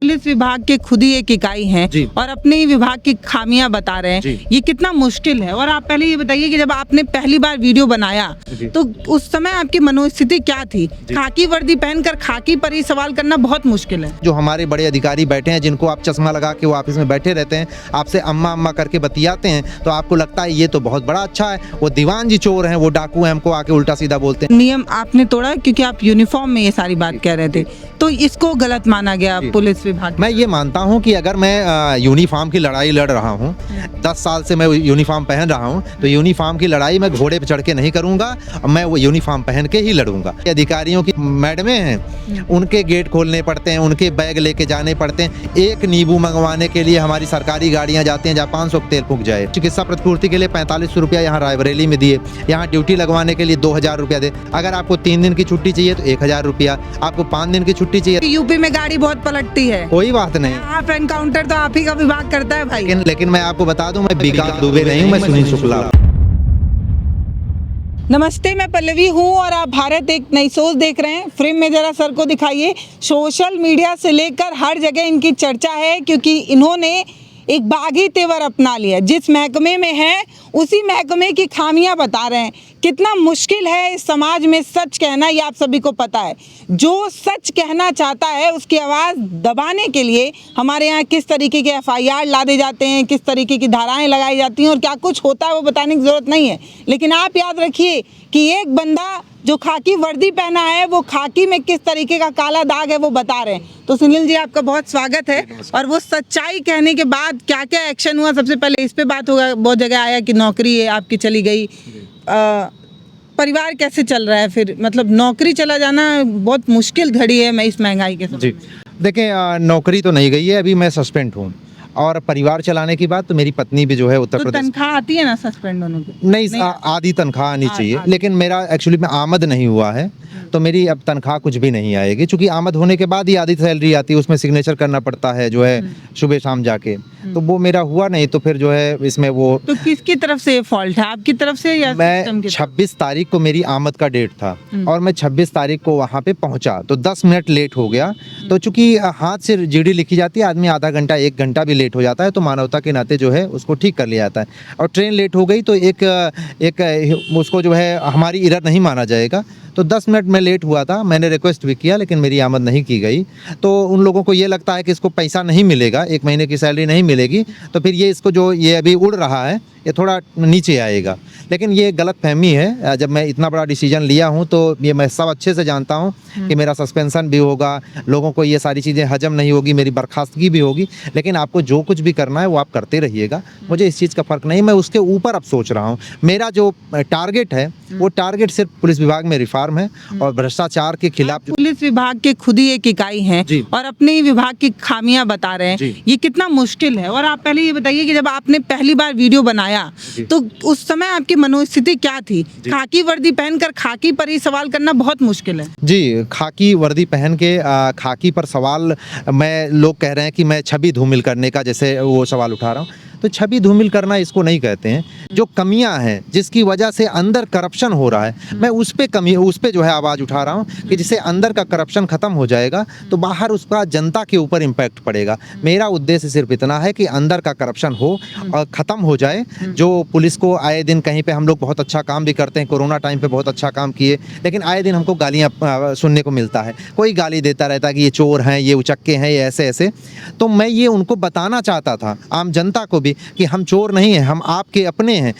Police विभाग के खुद ही एक इकाई हैं और अपने ही विभाग की खामियां बता रहे हैं, ये कितना मुश्किल है। और आप पहले ये बताइए कि जब आपने पहली बार वीडियो बनाया तो उस समय आपकी मनोस्थिति क्या थी? खाकी वर्दी पहनकर खाकी पर ही सवाल करना बहुत मुश्किल है। जो हमारे बड़े अधिकारी बैठे हैं, जिनको आप चश्मा लगा के वो ऑफिस में बैठे रहते हैं, आपसे अम्मा अम्मा करके बतियाते हैं, तो आपको लगता है ये तो बहुत बड़ा अच्छा है, वो दीवान जी चोर हैं, वो डाकू हैं, हमको आके उल्टा सीधा बोलते हैं। नियम आपने तोड़ा क्योंकि आप यूनिफॉर्म में ये सारी बात कह रहे थे, तो इसको गलत माना गया पुलिस विभाग। मैं ये मानता हूँ कि अगर मैं यूनिफॉर्म की लड़ाई लड़ रहा हूँ, 10 साल से मैं यूनिफॉर्म पहन रहा हूँ, तो यूनिफॉर्म की लड़ाई मैं घोड़े पर चढ़ के नहीं करूँगा, मैं वो यूनिफॉर्म पहन के ही लड़ूंगा। अधिकारियों की मैडमें हैं, उनके गेट खोलने पड़ते हैं, उनके बैग लेके जाने पड़ते हैं। एक नींबू मंगवाने के लिए हमारी सरकारी गाड़ियाँ जाती हैं जहाँ 500 तेल फूक जाए। चिकित्सा प्रतिपूर्ति के लिए 4500 रुपया यहाँ रायबरेली में दिए, यहाँ ड्यूटी लगवाने के लिए 2000 रुपया दे। अगर आपको 3 दिन की छुट्टी चाहिए तो 1000 रुपया, आपको 5 दिन की छुट्टी चाहिए। यूपी में गाड़ी बहुत पलटती है, कोई बात नहीं, आप एनकाउंटर तो आप ही का विभाग करता है भाई। लेकिन मैं आपको बता दूं, मैं विकास दुबे नहीं हूँ, मैं सुनील शुक्ला। नमस्ते, मैं पल्लवी हूँ और आप भारत एक नई सोच देख रहे हैं। फ्रेम में जरा सर को दिखाइए। सोशल मीडिया से लेकर हर जगह इनकी चर्चा है क्योंकि इन्होंने एक बागी तेवर अपना लिया। जिस महकमे में है उसी महकमे की खामियां बता रहे हैं। कितना मुश्किल है इस समाज में सच कहना, ये आप सभी को पता है। जो सच कहना चाहता है उसकी आवाज़ दबाने के लिए हमारे यहाँ किस तरीके के FIR लादे जाते हैं, किस तरीके की धाराएं लगाई जाती हैं और क्या कुछ होता है वो बताने की ज़रूरत नहीं है। लेकिन आप याद रखिए कि एक बंदा जो खाकी वर्दी पहना है वो खाकी में किस तरीके का काला दाग है वो बता रहे हैं। तो सुनील जी, आपका बहुत स्वागत है। और वो सच्चाई कहने के बाद क्या क्या एक्शन हुआ, सबसे पहले इस पे बात होगा। बहुत जगह आया कि नौकरी है आपकी चली गई, परिवार कैसे चल रहा है फिर? मतलब नौकरी चला जाना बहुत मुश्किल घड़ी है मैं इस महंगाई के समय। जी देखें, नौकरी तो नहीं गई है, अभी मैं सस्पेंड हूँ। और परिवार चलाने की बात तो मेरी पत्नी भी जो है उत्तर प्रदेश। तनख्वाह आती है ना सस्पेंड होने की? नहीं, आधी तनख्वाह आनी चाहिए, लेकिन मेरा एक्चुअली में आमद नहीं हुआ है, तो मेरी अब तनख्वाह कुछ भी नहीं आएगी। क्योंकि आमद होने के बाद ही आधी सैलरी आती है, उसमें सिग्नेचर करना पड़ता है जो है सुबह शाम जाके, तो वो मेरा हुआ नहीं। तो फिर जो है इसमें वो तो किसकी तरफ से फॉल्ट है, आपकी तरफ से या मैं 26 तारीख को मेरी आमद का डेट था और मैं 26 तारीख को वहाँ पे पहुँचा, तो 10 मिनट लेट हो गया। तो चूंकि हाथ से जीडी लिखी जाती है, आदमी आधा घंटा 1 घंटा भी लेट हो जाता है तो मानवता के नाते जो है उसको ठीक कर लिया जाता है। और ट्रेन लेट हो गई तो एक उसको जो है हमारी इरर नहीं माना जाएगा। तो 10 मिनट में लेट हुआ था, मैंने रिक्वेस्ट भी किया लेकिन मेरी आमद नहीं की गई। तो उन लोगों को ये लगता है कि इसको पैसा नहीं मिलेगा, 1 महीने की सैलरी नहीं मिलेगी, तो फिर ये इसको जो ये अभी उड़ रहा है ये थोड़ा नीचे आएगा। लेकिन ये गलत फहमी है। जब मैं इतना बड़ा डिसीजन लिया हूँ तो ये मैं सब अच्छे से जानता हूँ कि मेरा सस्पेंशन भी होगा, लोगों को ये सारी चीज़ें हजम नहीं होगी, मेरी बर्खास्तगी भी होगी। लेकिन आपको जो कुछ भी करना है वो आप करते रहिएगा, मुझे इस चीज़ का फ़र्क नहीं। मैं उसके ऊपर अब सोच रहा हूँ। मेरा जो टारगेट है वो टारगेट सिर्फ पुलिस विभाग में रिफॉर्म है और भ्रष्टाचार के खिलाफ। पुलिस विभाग के खुद ही एक इकाई हैं और अपने ही विभाग की खामियां बता रहे हैं, ये कितना मुश्किल है। और आप पहले ये बताइए कि जब आपने पहली बार वीडियो बनाया तो उस समय आपकी मनोस्थिति क्या थी? खाकी वर्दी पहनकर खाकी पर ही सवाल करना बहुत मुश्किल है। जी, खाकी वर्दी पहन के खाकी पर सवाल, मैं लोग कह रहे हैं कि मैं छवि धूमिल करने का जैसे वो सवाल उठा रहा हूँ, तो छवि धूमिल करना इसको नहीं कहते हैं। जो कमियां हैं जिसकी वजह से अंदर करप्शन हो रहा है, मैं उस पे जो है आवाज़ उठा रहा हूँ कि जिससे अंदर का करप्शन ख़त्म हो जाएगा तो बाहर उसका जनता के ऊपर इम्पैक्ट पड़ेगा। मेरा उद्देश्य सिर्फ इतना है कि अंदर का करप्शन हो और ख़त्म हो जाए। जो पुलिस को आए दिन कहीं पे हम लोग बहुत अच्छा काम भी करते हैं, कोरोना टाइम पे बहुत अच्छा काम किए, लेकिन आए दिन हमको गालियाँ सुनने को मिलता है। कोई गाली देता रहता है कि ये चोर हैं, ये उचक्के हैं, ये ऐसे ऐसे। तो मैं ये उनको बताना चाहता था, आम जनता को भी, कि हम चोर नहीं हैं, हम आपके अपने हैं।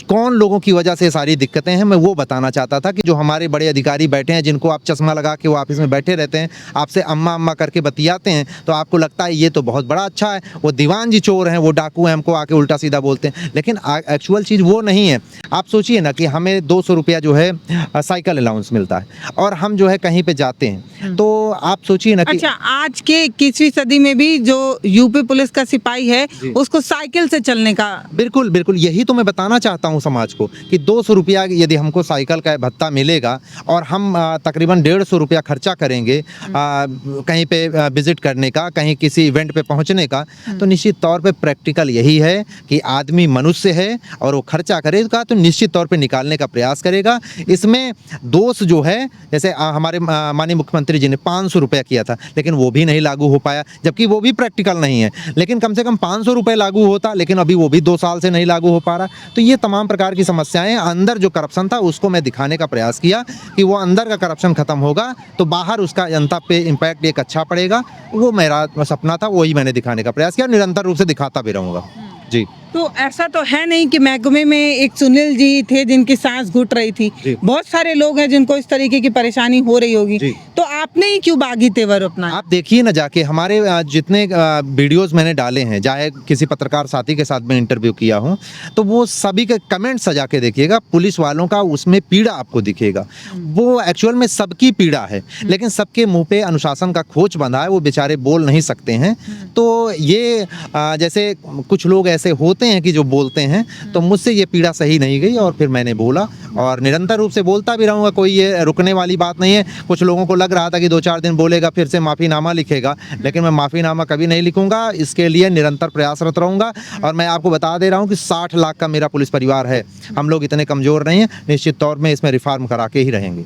कौन लोगों की वजह से सारी दिक्कतें हैं, मैं वो बताना चाहता था। कि जो हमारे बड़े अधिकारी बैठे हैं, जिनको आप चश्मा लगा के वो ऑफिस में बैठे रहते हैं, आपसे अम्मा अम्मा करके बतियाते हैं, तो आपको लगता है ये तो बहुत बड़ा अच्छा है, वो दीवान जी चोर हैं, वो डाकू हैं, हमको आके उल्टा सीधा बोलते हैं। लेकिन एक्चुअल चीज़ वो नहीं है। आप सोचिए ना कि हमें 200 रुपया जो है साइकिल अलाउंस मिलता है और हम जो है कहीं पे जाते हैं, तो आप सोचिए ना कि अच्छा, आज के 21वीं सदी में भी जो यूपी पुलिस का सिपाही है उसको साइकिल साइकिल से चलने का। बिल्कुल बिल्कुल, यही तो मैं बताना चाहता हूँ समाज को कि 200 रुपया यदि हमको साइकिल का भत्ता मिलेगा और हम तकरीबन 150 रुपया खर्चा करेंगे कहीं पे विजिट करने का, कहीं किसी इवेंट पे पहुंचने का, तो निश्चित तौर पे प्रैक्टिकल यही है कि आदमी मनुष्य है और वो खर्चा करेगा तो निश्चित तौर पे निकालने का प्रयास करेगा। इसमें दोष जो है, जैसे हमारे माननीय मुख्यमंत्री जी ने 500 रुपया किया था, लेकिन वो भी नहीं लागू हो पाया, जबकि वो भी प्रैक्टिकल नहीं है। लेकिन कम से कम 500 रुपये लागू होता, लेकिन अभी वो भी 2 साल से नहीं लागू हो पा रहा। तो ये तमाम प्रकार की समस्याएं, अंदर जो करप्शन था उसको मैं दिखाने का प्रयास किया कि वो अंदर का करप्शन खत्म होगा तो बाहर उसका जनता पे इम्पैक्ट एक अच्छा पड़ेगा। वो मेरा सपना था, वही मैंने दिखाने का प्रयास किया, निरंतर रूप से दिखाता भी रहूँगा। जी। तो ऐसा तो है नहीं कि महकमे में एक सुनील जी थे जिनकी सांस घुट रही थी, बहुत सारे लोग हैं जिनको इस तरीके की परेशानी हो रही होगी, तो आपने ही क्यों बागी तेवर अपना? आप देखिए ना जाके, हमारे जितने वीडियोस मैंने डाले हैं, चाहे किसी पत्रकार साथी के साथ मैं इंटरव्यू किया हूं, तो वो सभी के कमेंट सजा के देखिएगा, पुलिस वालों का उसमें पीड़ा आपको दिखेगा। वो एक्चुअल में सबकी पीड़ा है, लेकिन सबके मुंह पे अनुशासन का खोच बंधा है, वो बेचारे बोल नहीं सकते हैं। तो ये जैसे कुछ लोग ऐसे होते हैं कि जो बोलते हैं, तो मुझसे ये पीड़ा सही नहीं गई और फिर मैंने बोला और निरंतर रूप से बोलता भी रहूँगा। कोई ये रुकने वाली बात नहीं है। कुछ लोगों को लग रहा था कि 2-4 दिन बोलेगा फिर से माफ़ीनामा लिखेगा, लेकिन मैं माफ़ीनामा कभी नहीं लिखूंगा। इसके लिए निरंतर प्रयासरत रहूँगा। और मैं आपको बता दे रहा हूँ कि 60 लाख का मेरा पुलिस परिवार है, हम लोग इतने कमज़ोर नहीं हैं। निश्चित तौर में इसमें रिफॉर्म करा के ही रहेंगे,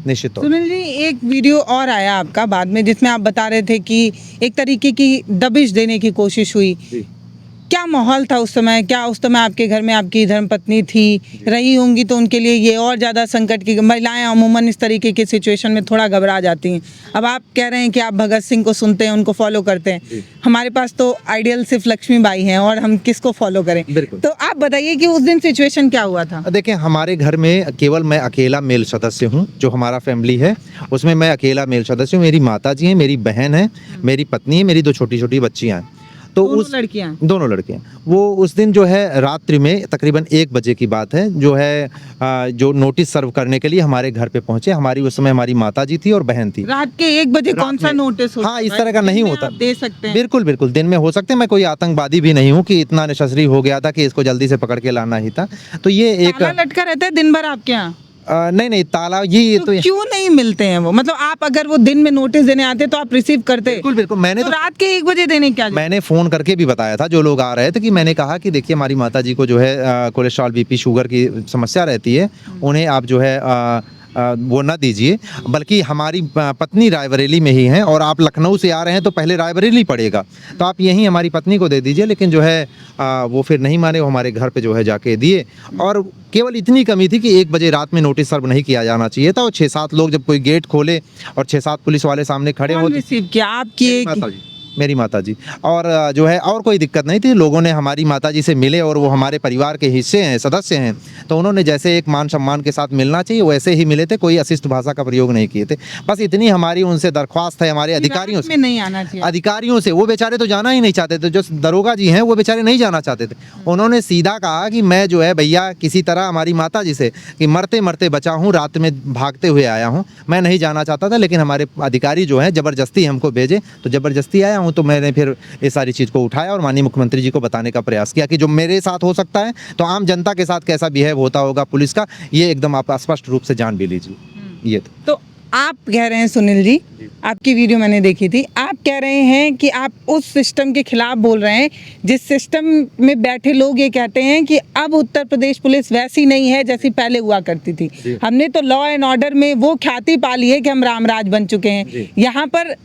निश्चित तौर। सुनील जी, एक वीडियो और आया आपका बाद में जिसमें आप बता रहे थे कि एक तरीके की दबिश देने की कोशिश हुई। क्या माहौल था उस समय? क्या उस समय आपके घर में आपकी धर्मपत्नी थी, रही होंगी, तो उनके लिए ये और ज़्यादा संकट की? महिलाएं अमूमन इस तरीके की सिचुएशन में थोड़ा घबरा जाती हैं। अब आप कह रहे हैं कि आप भगत सिंह को सुनते हैं, उनको फॉलो करते हैं। हमारे पास तो आइडियल सिर्फ लक्ष्मीबाई हैं और हम किसको फॉलो करें? तो आप बताइए कि उस दिन सिचुएशन क्या हुआ था? देखिए, हमारे घर में केवल मैं अकेला मेल सदस्य हूँ। जो हमारा फैमिली है उसमें मैं अकेला मेल सदस्य हूँ। मेरी माता जी हैं, मेरी बहन है, मेरी पत्नी है, मेरी 2 छोटी-छोटी बच्चियाँ हैं। तो दोनों लड़कियां वो उस दिन जो है रात्रि में तकरीबन 1 बजे की बात है, जो है जो नोटिस सर्व करने के लिए हमारे घर पे पहुंचे। हमारी उस समय हमारी माता जी थी और बहन थी। रात के 1 बजे कौन सा नोटिस होता? हाँ, इस तरह का नहीं होता। दे सकते हैं। बिल्कुल बिल्कुल, दिन में हो सकते हैं। मैं कोई आतंकवादी भी नहीं हूँ कि इतना नेसेसरी हो गया था कि इसको जल्दी से पकड़ के लाना ही था। तो ये एक ताला लटका रहता है दिन भर आपके यहाँ? नहीं, ताला ये तो क्यों नहीं मिलते हैं वो? मतलब आप अगर वो दिन में नोटिस देने आते तो आप रिसीव करते? बिल्कुल। मैंने तो रात के 1 बजे देने क्या? मैंने फ़ोन करके भी बताया था जो लोग आ रहे थे कि मैंने कहा कि देखिए, हमारी माता जी को जो है कोलेस्ट्रॉल, बीपी, शुगर की समस्या रहती है, उन्हें आप जो है वो ना दीजिए, बल्कि हमारी पत्नी रायबरेली में ही हैं और आप लखनऊ से आ रहे हैं तो पहले रायबरेली पड़ेगा, तो आप यहीं हमारी पत्नी को दे दीजिए। लेकिन जो है वो फिर नहीं माने, वो हमारे घर पे जो है जाके दिए। और केवल इतनी कमी थी कि 1 बजे रात में नोटिस सर्व नहीं किया जाना चाहिए था। और 6-7 लोग जब कोई गेट खोले और 6-7 पुलिस वाले सामने खड़े हो, रिसीव किया आपकी? मेरी माताजी। और जो है और कोई दिक्कत नहीं थी। लोगों ने हमारी माताजी से मिले और वो हमारे परिवार के हिस्से हैं, सदस्य हैं, तो उन्होंने जैसे एक मान सम्मान के साथ मिलना चाहिए वैसे ही मिले थे। कोई अशिष्ट भाषा का प्रयोग नहीं किए थे। बस इतनी हमारी उनसे दरख्वास्त है, हमारे अधिकारियों से नहीं आना चाहिए। अधिकारियों से। वो बेचारे तो जाना ही नहीं चाहते थे, जो दरोगा जी हैं वो बेचारे नहीं जाना चाहते थे। उन्होंने सीधा कहा कि मैं जो है भैया किसी तरह हमारी माता जी से कि मरते मरते बचा हूँ, रात में भागते हुए आया हूँ, मैं नहीं जाना चाहता था, लेकिन हमारे अधिकारी जो हैं ज़बरदस्ती हमको भेजे, तो ज़बरदस्ती आया हूँ। तो मैंने फिर ये सारी चीज़ को उठाया और माननीय मुख्यमंत्री जी को बताने का प्रयास किया कि जो मेरे साथ हो सकता है तो आम जनता के साथ कैसा बिहेव होता होगा पुलिस का, ये एकदम आप स्पष्ट रूप से जान भी लीजिए। ये तो आप कह रहे हैं सुनील जी, आपकी वीडियो मैंने देखी थी, आप कह रहे हैं कि आप उस सिस्टम के खिलाफ बोल रहे हैं जिस सिस्टम में बैठे लोग ये कहते हैं कि अब उत्तर प्रदेश पुलिस वैसी नहीं है जैसी पहले हुआ करती थी। हमने तो लॉ एंड ऑर्डर में वो ख्याति पा ली है कि हम रामराज बन चुके हैं। यहाँ पर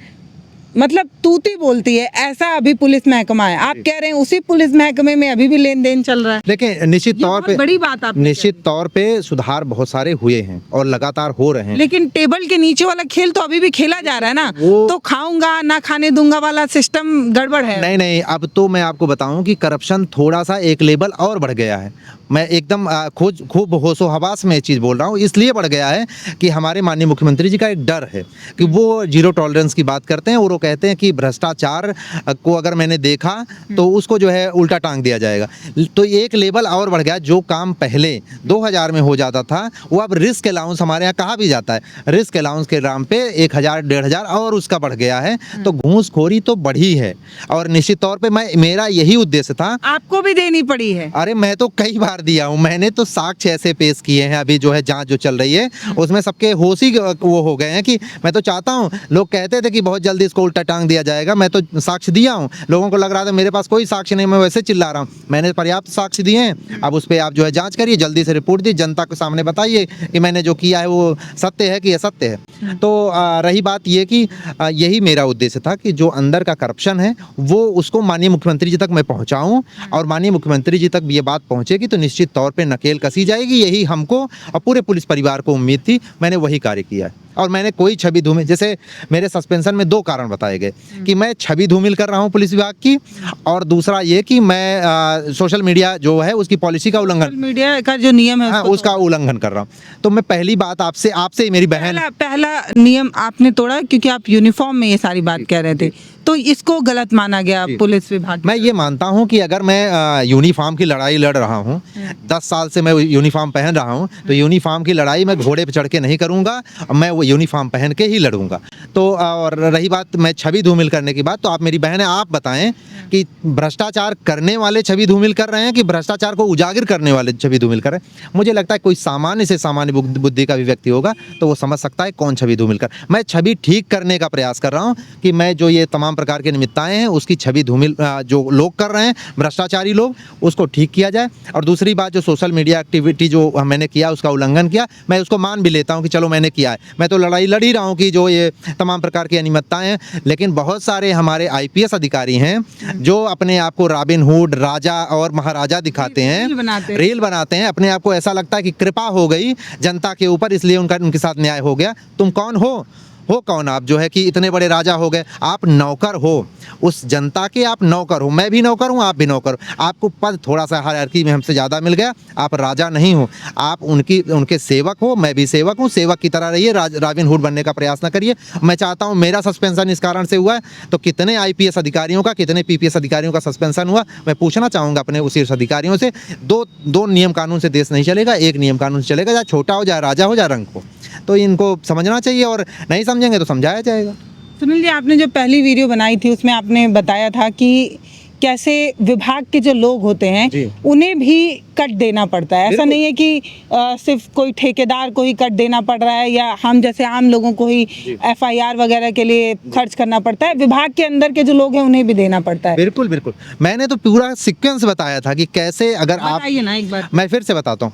मतलब तूती बोलती है, ऐसा अभी पुलिस महकमा है। आप कह रहे हैं उसी पुलिस महकमे में अभी भी लेन देन चल रहा है। देखिए, निश्चित तौर पे बड़ी बात आप निश्चित तौर पे सुधार बहुत सारे हुए हैं और लगातार हो रहे हैं, लेकिन टेबल के नीचे वाला खेल तो अभी भी खेला जा रहा है ना। तो खाऊंगा ना खाने दूंगा वाला सिस्टम गड़बड़ है। नहीं, अब तो मैं आपको बताऊं कि करप्शन थोड़ा सा एक लेवल और बढ़ गया है। मैं एकदम खूब होशो हवास में चीज़ बोल रहा हूँ। इसलिए बढ़ गया है कि हमारे माननीय मुख्यमंत्री जी का एक डर है कि वो जीरो टॉलरेंस की बात करते हैं और वो कहते हैं कि भ्रष्टाचार को अगर मैंने देखा तो उसको जो है उल्टा टांग दिया जाएगा। तो एक लेवल और बढ़ गया, जो काम पहले 2000 में हो जाता था वो अब रिस्क अलाउंस, हमारे यहाँ कहा भी जाता है, रिस्क अलाउंस के नाम पे 1000 1500 और उसका बढ़ गया है। तो घूसखोरी तो बढ़ी है और निश्चित तौर पे मेरा यही उद्देश्य था। आपको भी देनी पड़ी है? अरे मैं तो कई बार दिया हूँ, मैंने तो साक्ष्य ऐसे पेश किए हैं, अभी जो है जांच जो चल रही है उसमें सबके होश ही वो हो गए हैं कि मैं तो चाहता हूँ, लोग कहते थे कि बहुत जल्दी इसको उल्टा टांग दिया जाएगा, मैं तो साक्ष्य दिया हूँ, लोगों को लग रहा था मेरे पास कोई साक्ष्य नहीं, मैं वैसे चिल्ला रहा हूँ, मैंने पर्याप्त साक्ष्य दिए हैं। अब उस पर आप जो है जांच करिए, जल्दी से रिपोर्ट दी, जनता के सामने बताइए कि मैंने जो किया है वो सत्य है कि असत्य है। तो रही बात ये कि यही मेरा उद्देश्य था कि जो अंदर का करप्शन है वो उसको माननीय मुख्यमंत्री जी तक मैं पहुंचाऊं, और माननीय मुख्यमंत्री जी तक ये बात पहुंचेगी तो निश्चित तौर पे नकेल कसी जाएगी। यही हमको और पूरे पुलिस परिवार को उम्मीद थी, मैंने वही कार्य किया है। और मैंने कोई छवि धूमिल, जैसे मेरे सस्पेंशन में 2 कारण बताए गए कि मैं छवि धूमिल कर रहा हूं पुलिस विभाग की, और दूसरा ये कि मैं सोशल मीडिया जो है उसकी पॉलिसी का उल्लंघन, सोशल मीडिया का जो नियम है उसका उल्लंघन कर रहा हूं। तो मैं पहली बात आपसे ही मेरी बहन, पहला नियम आपने तोड़ा क्योंकि आप यूनिफॉर्म में ये सारी बात कह रहे थे, तो इसको गलत माना गया पुलिस विभाग। मैं ये मानता हूं कि अगर मैं यूनिफॉर्म की लड़ाई लड़ रहा हूं, 10 साल से मैं यूनिफॉर्म पहन रहा हूं, तो यूनिफॉर्म की लड़ाई मैं घोड़े पे चढ़ के नहीं करूंगा, मैं वो यूनिफॉर्म पहन के ही लड़ूंगा। तो और रही बात मैं छवि धूमिल करने की बात, तो आप मेरी बहन है, आप बताएं कि भ्रष्टाचार करने वाले छवि धूमिल कर रहे हैं कि भ्रष्टाचार को उजागर करने वाले छवि धूमिल कर रहे हैं। मुझे लगता है कोई सामान्य से सामान्य बुद्धि का भी व्यक्ति होगा तो वो समझ सकता है कौन छवि धूमिल कर। मैं छवि ठीक करने का प्रयास कर रहा हूँ कि मैं जो ये तमाम प्रकार के निमित्ताएं हैं उसकी छवि धूमिल जो लोग कर रहे हैं, भ्रष्टाचारी लोग, उसको ठीक किया जाए। और दूसरी बात, जो सोशल मीडिया एक्टिविटी जो मैंने किया उसका उल्लंघन किया, मैं उसको मान भी लेता हूँ कि चलो मैंने किया है, मैं तो लड़ाई लड़ ही रहा हूँ कि जो ये तमाम प्रकार की अनियमितताएं हैं। लेकिन बहुत सारे हमारे IPS अधिकारी हैं जो अपने आप को रॉबिन हुड, राजा और महाराजा दिखाते हैं, रील बनाते हैं, अपने आप को ऐसा लगता है कि कृपा हो गई जनता के ऊपर इसलिए उनके साथ न्याय हो गया। तुम कौन हो कौन आप जो है कि इतने बड़े राजा हो गए? आप नौकर हो, उस जनता के आप नौकर हो, मैं भी नौकर हूँ, आप भी नौकर हो। आपको पद थोड़ा सा हायरार्की में हमसे ज़्यादा मिल गया, आप राजा नहीं हो, आप उनके सेवक हो, मैं भी सेवक हूँ, सेवक की तरह रहिए, रॉबिन हुड बनने का प्रयास न करिए। मैं चाहता हूँ, मेरा सस्पेंशन इस कारण से हुआ है, तो कितने IPS अधिकारियों का, कितने PPS अधिकारियों का सस्पेंशन हुआ, मैं पूछना चाहूँगा अपने उस शीर्ष अधिकारियों से। दो नियम कानून से देश नहीं चलेगा, एक नियम कानून से चलेगा, चाहे छोटा हो, चाहे राजा हो, चाहे रंक हो। तो इनको समझना चाहिए, और नहीं समझेंगे तो समझाया जाएगा। सुनील जी, आपने जो पहली वीडियो बनाई थी उसमें आपने बताया था कि कैसे विभाग के जो लोग होते हैं उन्हें भी कट देना पड़ता है। ऐसा नहीं है कि सिर्फ कोई ठेकेदार को ही कट देना पड़ रहा है या हम जैसे आम लोगों को ही FIR वगैरह के लिए खर्च करना पड़ता है, विभाग के अंदर के जो लोग हैं उन्हें भी देना पड़ता है। बिल्कुल बिल्कुल, मैंने तो पूरा सीक्वेंस बताया था कि कैसे, अगर आप ना एक बार मैं फिर से बताता हूँ,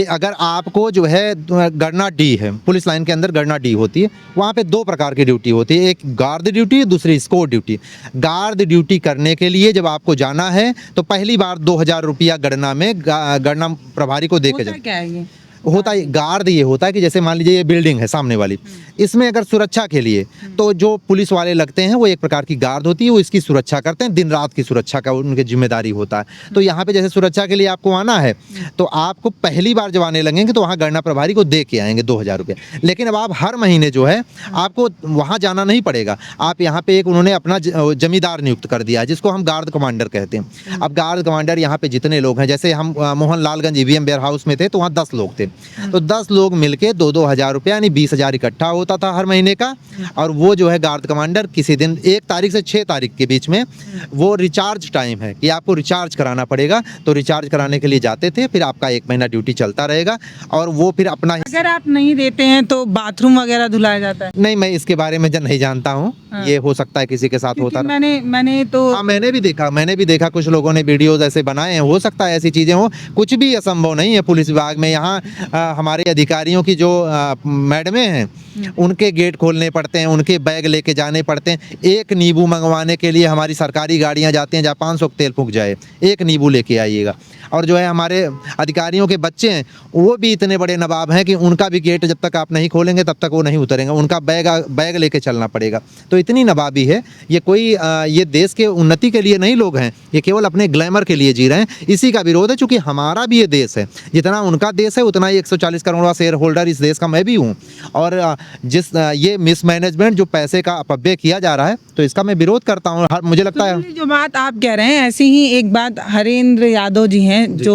अगर आपको जो है गणना D है, पुलिस लाइन के अंदर गणना D होती है, वहाँ पे 2 प्रकार की ड्यूटी होती है, एक गार्ड ड्यूटी, दूसरी स्कोर ड्यूटी। गार्ड ड्यूटी करने के लिए जब आपको जाना है तो पहली बार 2000 रुपया गणना में गणना प्रभारी को दे के जाए। क्या है ये? होता है गार्ड, ये होता है कि जैसे मान लीजिए ये बिल्डिंग है सामने वाली, इसमें अगर सुरक्षा के लिए तो जो पुलिस वाले लगते हैं वो एक प्रकार की गार्ड होती है, वो इसकी सुरक्षा करते हैं, दिन रात की सुरक्षा का उनकी जिम्मेदारी होता है। तो यहाँ पे जैसे सुरक्षा के लिए आपको आना है तो आपको पहली बार जब आने लगेंगे तो वहाँ गणना प्रभारी को दे के आएंगे 2000 रुपये। लेकिन अब आप हर महीने जो है आपको वहाँ जाना नहीं पड़ेगा, आप यहाँ पे एक उन्होंने अपना जमींदार नियुक्त कर दिया है जिसको हम गार्ड कमांडर कहते हैं। अब गार्ड कमांडर यहाँ पे जितने लोग हैं, जैसे हम मोहनलालगंज EVM वेयर हाउस में थे तो वहाँ 10 लोग थे, तो 10 लोग मिलके 2-2 हज़ार रुपया यानी 20,000 इकट्ठा होता था हर महीने का। और वो जो है गार्ड कमांडर किसी दिन 1 तारीख से 6 तारीख के बीच में वो रिचार्ज टाइम है कि आपको रिचार्ज कराना पड़ेगा, तो रिचार्ज कराने के लिए जाते थे, फिर आपका 1 महीना ड्यूटी चलता रहेगा और वो फिर अपना, अगर आप नहीं देते हैं तो बाथरूम वगैरह धुलाया जाता है? नहीं, मैं इसके बारे में नहीं जानता हूँ। ये हो सकता है किसी के साथ होता है। मैंने भी देखा कुछ लोगों ने वीडियोज ऐसे बनाए हैं, हो सकता है ऐसी चीजें हो, कुछ भी असंभव नहीं है पुलिस विभाग में। यहाँ हमारे अधिकारियों की जो मैडमें हैं उनके गेट खोलने पड़ते हैं, उनके बैग लेके जाने पड़ते हैं। एक नींबू मंगवाने के लिए हमारी सरकारी गाड़ियां जाती हैं, जहाँ 500 तेल फूंक जाए, एक नींबू लेके आइएगा। और जो है हमारे अधिकारियों के बच्चे हैं वो भी इतने बड़े नवाब हैं कि उनका भी गेट जब तक आप नहीं खोलेंगे तब तक वो नहीं उतरेंगे, उनका बैग लेके चलना पड़ेगा। तो इतनी नवाबी है। ये कोई ये देश के उन्नति के लिए नहीं लोग हैं, ये केवल अपने ग्लैमर के लिए जी रहे हैं। इसी का विरोध है, चूँकि हमारा भी ये देश है, जितना उनका देश है उतना ही 140 करोड़ शेयर होल्डर इस देश का मैं भी हूँ। और ये मिसमैनेजमेंट जो पैसे का अपव्यय किया जा रहा है तो इसका मैं विरोध करता हूँ। मुझे लगता है जो बात आप कह रहे हैं, ऐसी ही एक बात हरेंद्र यादव जी हैं जो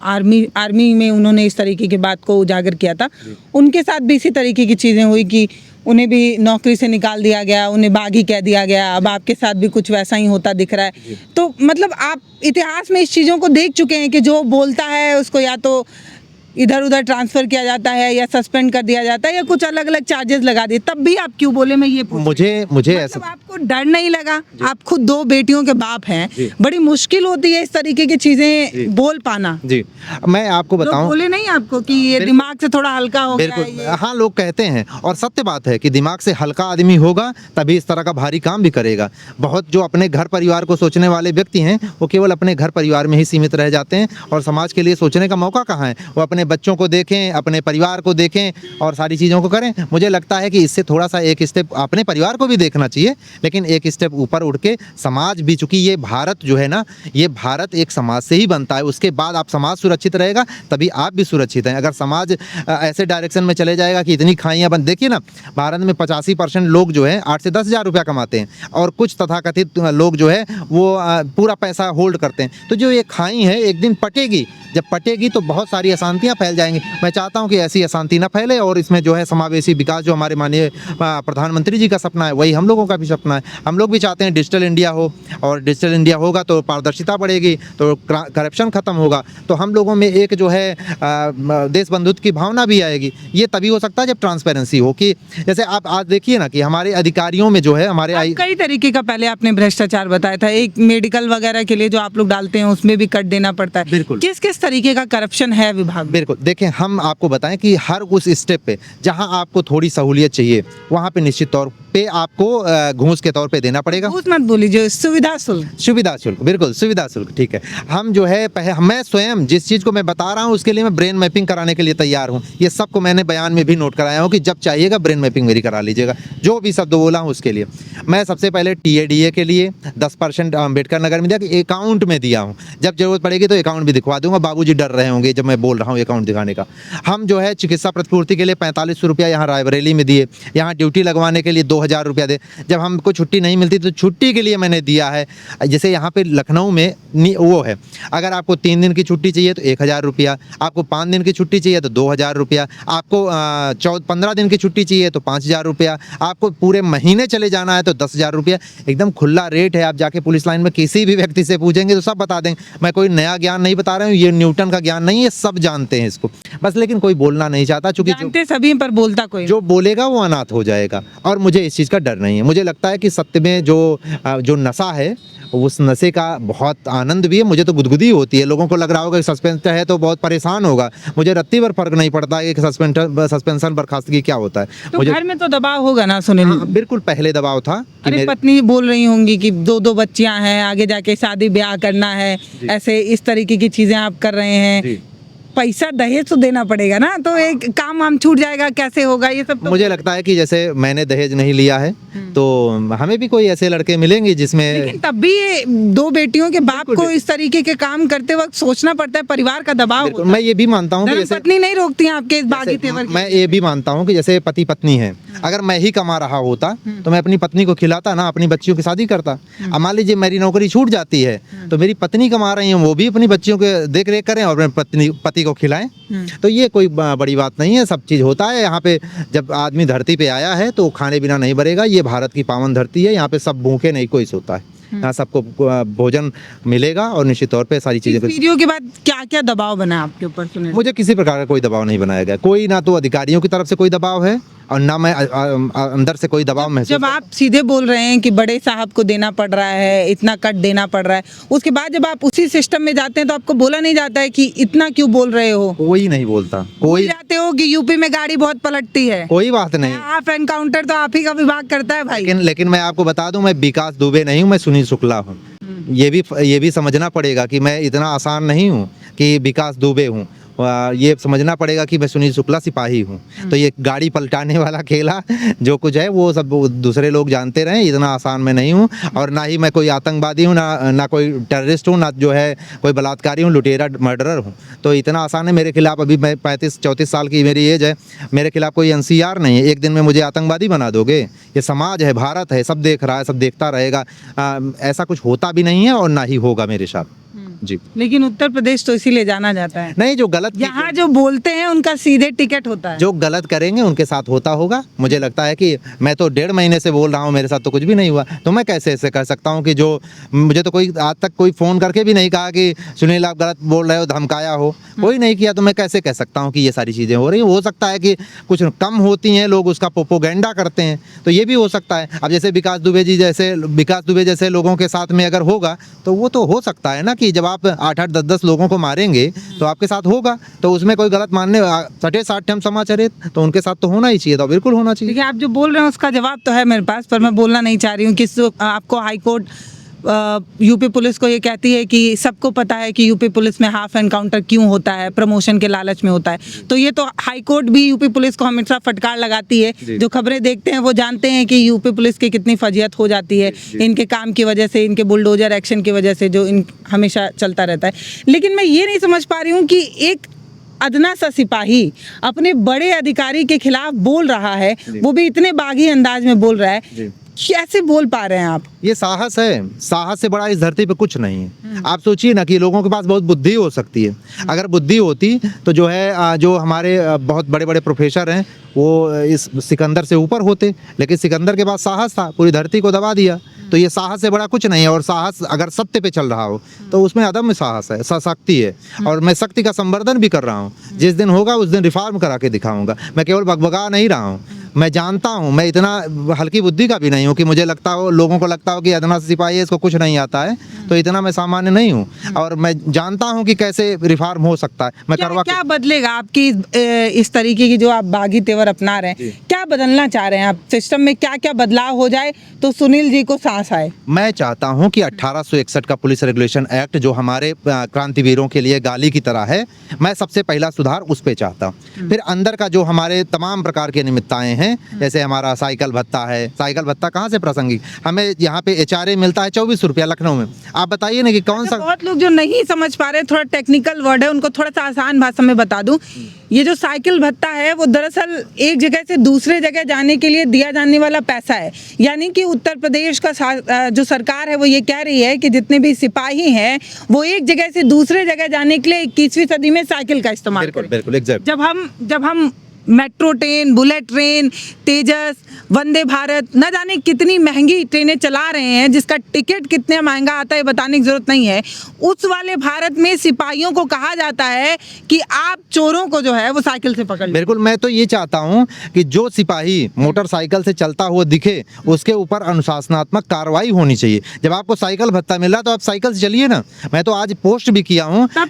आर्मी में उन्होंने इस तरीके की बात को उजागर किया था। उनके साथ भी इसी तरीके की चीज़ें हुई कि उन्हें भी नौकरी से निकाल दिया गया, उन्हें बागी कह दिया गया। अब आपके साथ भी कुछ वैसा ही होता दिख रहा है। तो मतलब आप इतिहास में इस चीज़ों को देख चुके हैं कि जो बोलता है उसको या तो इधर उधर ट्रांसफर किया जाता है या सस्पेंड कर दिया जाता है या कुछ अलग अलग चार्जेस लगा दिए, तब भी आप क्यों बोले? मैं ये मुझे ऐसा आपको डर नहीं लगा? आप खुद 2 बेटियों के बाप हैं, बड़ी मुश्किल होती है इस तरीके की चीजें बोल पाना। जी, मैं आपको बताऊं, बोले नहीं आपको कि ये दिमाग से थोड़ा हल्का हो गया है बिल्कुल। ये? हाँ, लोग कहते हैं और सत्य बात है कि दिमाग से हल्का आदमी होगा तभी इस तरह का भारी काम भी करेगा। बहुत जो अपने घर परिवार को सोचने वाले व्यक्ति हैं वो केवल अपने घर परिवार में ही सीमित रह जाते हैं और समाज के लिए सोचने का मौका कहाँ है। वो अपने बच्चों को देखें, अपने परिवार को देखें और सारी चीज़ों को करें। मुझे लगता है कि इससे थोड़ा सा एक स्टेप अपने परिवार को भी देखना चाहिए, लेकिन एक स्टेप ऊपर उठ के समाज भी, चूंकि ये भारत जो है ना, ये भारत एक समाज से ही बनता है। उसके बाद आप समाज सुरक्षित रहेगा तभी आप भी सुरक्षित हैं। अगर समाज ऐसे डायरेक्शन में चले जाएगा कि इतनी खाइयाँ बंद, देखिए ना भारत में 85% लोग जो है 8 से 10 हज़ार रुपया कमाते हैं और कुछ तथाकथित लोग जो है वो पूरा पैसा होल्ड करते हैं। तो जो ये खाई है एक दिन पटेगी, जब पटेगी तो बहुत सारी अशांतियाँ फैल जाएंगी। मैं चाहता हूं कि ऐसी अशांति ना फैले और इसमें जो है समावेशी विकास जो हमारे माननीय प्रधानमंत्री जी का सपना है वही हम लोगों का भी सपना है। हम लोग भी चाहते हैं डिजिटल इंडिया हो और डिजिटल इंडिया होगा तो पारदर्शिता बढ़ेगी, तो करप्शन खत्म होगा, तो हम लोगों में एक जो है देश बंधुत्व की भावना भी आएगी। ये तभी हो सकता है जब ट्रांसपेरेंसी हो, कि जैसे आप आज देखिए ना कि हमारे अधिकारियों में जो है हमारे कई तरीके का पहले आपने भ्रष्टाचार बताया था। एक मेडिकल वगैरह के लिए जो आप लोग डालते हैं उसमें भी कट देना पड़ता है। बिल्कुल। किस किस तरीके का करप्शन है विभाग में? बिल्कुल, देखें हम आपको बताएं कि हर उस स्टेप पे जहां आपको थोड़ी सहूलियत चाहिए वहां पे निश्चित तौर पे आपको घूस के तौर पे देना पड़ेगा। घूस मत बोलिए, जो सुविधा शुल्क, बिल्कुल सुविधा शुल्क, ठीक है। हम जो है मैं स्वयं जिस चीज़ को मैं बता रहा हूँ उसके लिए मैं ब्रेन मैपिंग कराने के लिए तैयार हूँ। ये सबको मैंने बयान में भी नोट कराया हूँ कि जब चाहिएगा ब्रेन मैपिंग मेरी करा लीजिएगा। जो भी शब्द बोला हूँ उसके लिए मैं सबसे पहले TADA के लिए 10% अम्बेडकर नगर में दिया कि अकाउंट में दिया हूँ, जब जरूरत पड़ेगी तो अकाउंट भी दिखवा दूंगा। बाबूजी डर रहे होंगे जब मैं बोल रहा हूँ अकाउंट दिखाने का। हम जो है चिकित्सा प्रतिपूर्ति के लिए 4500 रुपया यहाँ रायबरेली में दिए, यहाँ ड्यूटी लगवाने के लिए 2000 रुपया दे। जब हमको छुट्टी नहीं मिलती तो छुट्टी के लिए मैंने दिया है। जैसे यहाँ पे लखनऊ में वो है, अगर आपको 3 दिन की छुट्टी चाहिए तो 1000 रुपया, आपको 5 दिन की छुट्टी चाहिए तो 2000 रुपया, आपको 15 दिन की छुट्टी चाहिए तो 5000 रुपया, आपको पूरे महीने चले जाना है तो 10,000 रुपया। एकदम खुला रेट है। आप जाके पुलिस लाइन में किसी भी व्यक्ति से पूछेंगे तो सब बता देंगे। मैं कोई नया ज्ञान नहीं बता रहा हूँ, ये न्यूटन का ज्ञान नहीं है, सब जानते हैं इसको, बस लेकिन कोई बोलना नहीं चाहता। चूंकि जानते सभी पर बोलता कोई, जो बोलेगा वो अनाथ हो जाएगा और मुझे इस चीज़ का डर नहीं है। मुझे लगता है कि सत्य में जो नशा है उस नशे का बहुत आनंद भी है। मुझे तो गुदगुदी होती है। लोगों को लग रहा होगा कि सस्पेंशन है तो बहुत परेशान होगा, मुझे रत्ती भर फर्क नहीं पड़ता है कि सस्पेंशन बर्खास्तगी क्या होता है। तो मुझे घर में तो दबाव होगा ना सुनील? हाँ, बिल्कुल पहले दबाव था कि अरे पत्नी बोल रही होंगी कि 2 बच्चियां हैं, आगे जाके शादी ब्याह करना है, ऐसे इस तरीके की चीजें आप कर रहे हैं, पैसा दहेज तो देना पड़ेगा ना, तो एक काम हम छूट जाएगा, कैसे होगा ये सब? तो मुझे लगता है कि जैसे मैंने दहेज नहीं लिया है तो हमें भी कोई ऐसे लड़के मिलेंगे जिसमें, लेकिन तब भी 2 बेटियों के बाप को इस तरीके के काम करते वक्त सोचना पड़ता है, परिवार का दबाव होता है। मैं ये भी मानता हूँ कि जैसे पत्नी नहीं रोकती है आपके इस बागी तेवर मैं ये भी मानता हूँ कि जैसे पति पत्नी है, अगर मैं ही कमा रहा होता तो मैं अपनी पत्नी को खिलाता ना, अपनी बच्चियों की शादी करता। अब मान लीजिए मेरी नौकरी छूट जाती है तो मेरी पत्नी कमा रही है, वो भी अपनी बच्चियों के देख रेख करें और अपने पति को खिलाएं। तो ये कोई बड़ी बात नहीं है, सब चीज़ होता है। यहाँ पे जब आदमी धरती पे आया है तो खाने बिना नहीं मरेगा। ये भारत की पावन धरती है, यहाँ पे सब भूखे नहीं कोई सोता है, यहाँ सबको भोजन मिलेगा और निश्चित तौर पे सारी चीजें। वीडियो के बाद क्या क्या दबाव बना आपके ऊपर सुनील? मुझे किसी प्रकार का कोई दबाव नहीं बनाया गया, कोई ना तो अधिकारियों की तरफ से कोई दबाव है और ना मैं अंदर से कोई दबाव महसूस। जब आप सीधे बोल रहे हैं कि बड़े साहब को देना पड़ रहा है, इतना कट देना पड़ रहा है, उसके बाद जब आप उसी सिस्टम में जाते हैं तो आपको बोला नहीं जाता है कि इतना क्यों बोल रहे हो? कोई नहीं बोलता। कोई जाते हो कि यूपी में गाड़ी बहुत पलटती है, कोई बात नहीं। आप एनकाउंटर तो आप ही का विभाग करता है भाई। लेकिन मैं आपको बता दूं, मैं विकास दुबे नहीं हूँ, मैं सुनील शुक्ला हूँ। ये भी समझना पड़ेगा कि मैं इतना आसान नहीं हूँ। कि विकास दुबे हूँ, ये समझना पड़ेगा कि मैं सुनील शुक्ला सिपाही हूँ। तो ये गाड़ी पलटाने वाला खेला जो कुछ है वो सब दूसरे लोग जानते रहे, इतना आसान मैं नहीं हूँ। और ना ही मैं कोई आतंकवादी हूँ, ना कोई टेररिस्ट हूँ, ना जो है कोई बलात्कारी हूँ, लुटेरा मर्डरर हूँ। तो इतना आसान है मेरे खिलाफ, अभी मैं 35-34 साल की मेरी एज है, मेरे खिलाफ कोई एनसीआर नहीं है। एक दिन में मुझे आतंकवादी बना दोगे? ये समाज है, भारत है, सब देख रहा है, सब देखता रहेगा। ऐसा कुछ होता भी नहीं है और ना ही होगा मेरे साथ जी। लेकिन उत्तर प्रदेश तो इसीलिए जाना जाता है। नहीं, जो गलत यहाँ जो बोलते हैं उनका सीधे टिकट होता है। जो गलत करेंगे उनके साथ होता होगा। मुझे लगता है कि मैं तो 1.5 महीने से बोल रहा हूँ, मेरे साथ तो कुछ भी नहीं हुआ, तो मैं कैसे ऐसे कर सकता हूँ कि जो मुझे तो कोई आज तक कोई फ़ोन करके भी नहीं कहा कि सुनील आप गलत बोल रहे हो, धमकाया हो, कोई नहीं किया, तो मैं कैसे कह सकता हूँ कि ये सारी चीज़ें हो रही हैं। हो सकता है कि कुछ कम होती हैं, लोग उसका प्रोपोगेंडा करते हैं, तो ये भी हो सकता है। अब जैसे विकास दुबे जैसे लोगों के साथ में अगर होगा तो वो तो हो सकता है ना कि जब आप 8-8, 10-10 लोगों को मारेंगे तो आपके साथ होगा, तो उसमें कोई गलत मानने 60-60 हम समाचार तो उनके साथ तो होना ही चाहिए, तो बिल्कुल होना चाहिए। देखिए, आप जो बोल रहे हैं उसका जवाब तो है मेरे पास, पर मैं बोलना नहीं चाह रही हूँ कि आपको हाई कोर्ट यूपी पुलिस को ये कहती है कि सबको पता है कि यूपी पुलिस में हाफ एनकाउंटर क्यों होता है, प्रमोशन के लालच में होता है। तो ये तो हाई कोर्ट भी यूपी पुलिस को हमेशा फटकार लगाती है। जो खबरें देखते हैं वो जानते हैं कि यूपी पुलिस की कितनी फजीहत हो जाती है इनके काम की वजह से, इनके बुलडोजर एक्शन की वजह से, जो हमेशा चलता रहता है। लेकिन मैं ये नहीं समझ पा रही हूँ कि एक अदना सा सिपाही अपने बड़े अधिकारी के खिलाफ बोल रहा है, वो भी इतने बागी अंदाज में बोल रहा है, कैसे बोल पा रहे हैं आप? ये साहस है, साहस से बड़ा इस धरती पे कुछ नहीं है। आप सोचिए ना कि लोगों के पास बहुत बुद्धि हो सकती है। अगर बुद्धि होती तो जो है जो हमारे बहुत बड़े बड़े प्रोफेसर हैं वो इस सिकंदर से ऊपर होते, लेकिन सिकंदर के पास साहस था, पूरी धरती को दबा दिया। तो ये साहस से बड़ा कुछ नहीं है। और साहस अगर सत्य पे चल रहा हो तो उसमें अदम्य साहस है, शक्ति है। और मैं शक्ति का संवर्धन भी कर रहा हूँ। जिस दिन होगा उस दिन रिफॉर्म करा के दिखाऊंगा। मैं केवल बकबका नहीं रहा हूँ, मैं जानता हूँ, मैं इतना हल्की बुद्धि का भी नहीं हूँ कि मुझे लगता हो, लोगों को लगता हो कि अदना सिपाही है, इसको कुछ नहीं आता है। तो इतना मैं सामान्य नहीं हूँ और मैं जानता हूँ कि कैसे रिफॉर्म हो सकता है। मैं क्या बदलेगा आपकी इस तरीके की जो आप बागी तेवर अपना रहे हैं? क्या बदलना चाह रहे हैं आप? सिस्टम में क्या क्या बदलाव हो जाए तो सुनील जी को सांस आए? मैं चाहता हूं कि 1861 का पुलिस रेगुलेशन एक्ट जो हमारे क्रांतिवीरों के लिए गाली की तरह है, मैं सबसे पहला सुधार उस पे चाहता हूं। फिर अंदर का जो हमारे तमाम प्रकार के निमित्ताएं हैं, जैसे हमारा साइकिल भत्ता है। साइकिल भत्ता कहाँ से प्रासंगिक? हमें यहाँ पे HRA मिलता है 24 रुपया लखनऊ में। आप बताइए ना कि कौन सा। बहुत लोग जो नहीं समझ पा रहे, थोड़ा टेक्निकल वर्ड है, उनको थोड़ा सा आसान भाषा में बता दूं। ये जो साइकिल भत्ता है वो दरअसल एक जगह से दूसरे जगह जाने के लिए दिया जाने वाला पैसा है। यानी कि उत्तर प्रदेश का जो सरकार है वो ये कह रही है कि जितने भी सिपाही हैं वो एक जगह से दूसरे जगह जाने के लिए 21वीं सदी में साइकिल का इस्तेमाल करें। बिल्कुल एग्जैक्ट। जब हम मेट्रो ट्रेन, बुलेट ट्रेन, तेजस, वंदे भारत, न जाने कितनी महंगी ट्रेनें चला रहे हैं, जिसका टिकट कितने महंगा आता है बताने की जरूरत नहीं है। उस वाले भारत में सिपाहियों को कहा जाता है कि आप चोरों को जो है वो साइकिल से पकड़ लें। बिल्कुल, मैं तो ये चाहता हूँ कि जो सिपाही मोटरसाइकिल से चलता हुआ दिखे उसके ऊपर अनुशासनात्मक कार्रवाई होनी चाहिए। जब आपको साइकिल भत्ता मिल रहा तो आप साइकिल से चलिए ना। मैं तो आज पोस्ट भी किया हूँ। तब